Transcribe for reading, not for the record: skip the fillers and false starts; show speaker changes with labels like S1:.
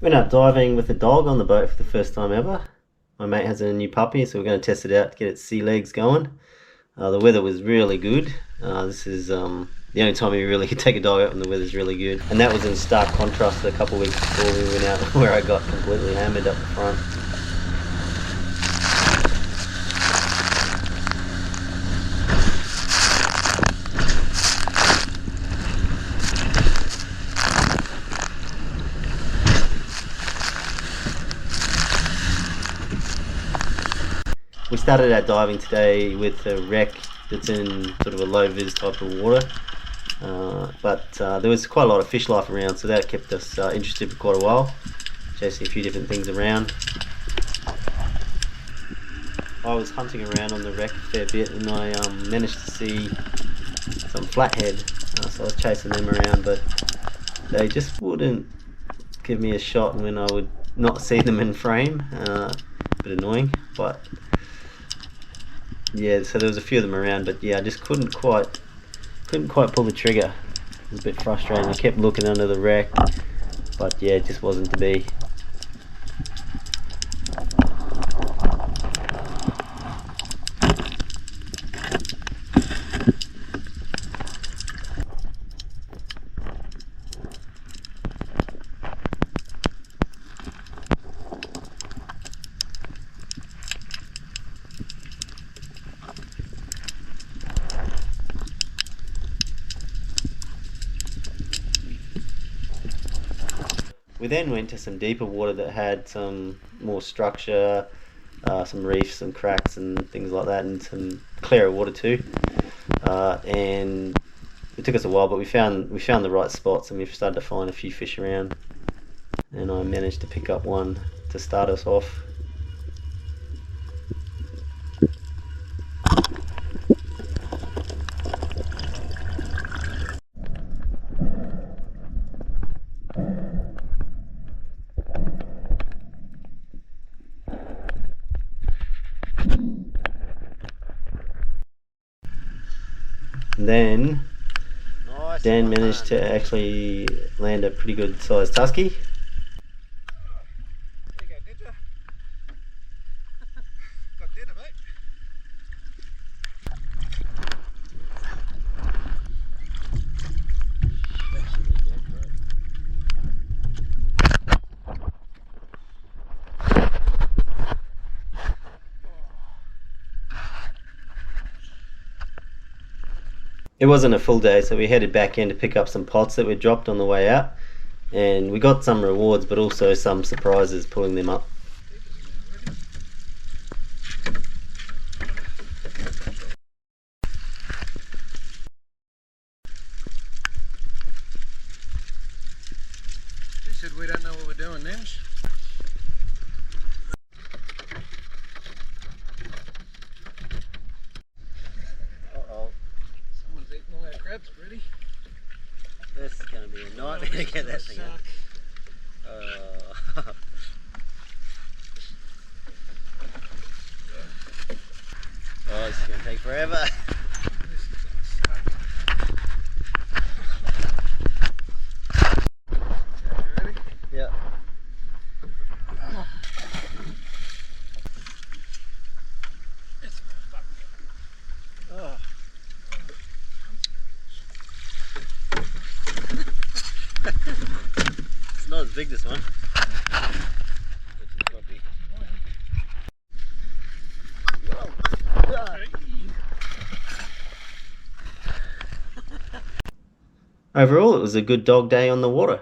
S1: Went out diving with a dog on the boat for the first time ever. My mate has a new puppy, so we're going to test it out to get its sea legs going. The weather was really good. This is the only time you really could take a dog out when the weather's really good. And that was in stark contrast to a couple of weeks before we went out where I got completely hammered up the front. We started our diving today with a wreck that's in sort of a low vis type of water, but there was quite a lot of fish life around, so that kept us interested for quite a while, chasing a few different things around. I was hunting around on the wreck a fair bit and I managed to see some flathead, so I was chasing them around, but they just wouldn't give me a shot when I would not see them in frame. A bit annoying, but yeah, so there was a few of them around, but yeah, I just couldn't quite pull the trigger. It was a bit frustrating. I kept looking under the wreck, but yeah, it just wasn't to be. We then went to some deeper water that had some more structure, some reefs, some cracks and things like that, and some clearer water too. And it took us a while, but we found the right spots and we've started to find a few fish around. And I managed to pick up one to start us off. And then Dan managed to actually land a pretty good sized tusky.
S2: There you go, did you? Got dinner, mate.
S1: It wasn't a full day, so we headed back in to pick up some pots that we dropped on the way out, and we got some rewards but also some surprises pulling them up.
S2: She said we don't know what we're doing, Nims. Crab's pretty.
S1: This is going to be a nightmare to get that thing up. Oh, this is going to take forever.
S2: Ready?
S1: Yeah.
S2: Oh.
S1: It's not as big, this one. Overall, it was a good dog day on the water.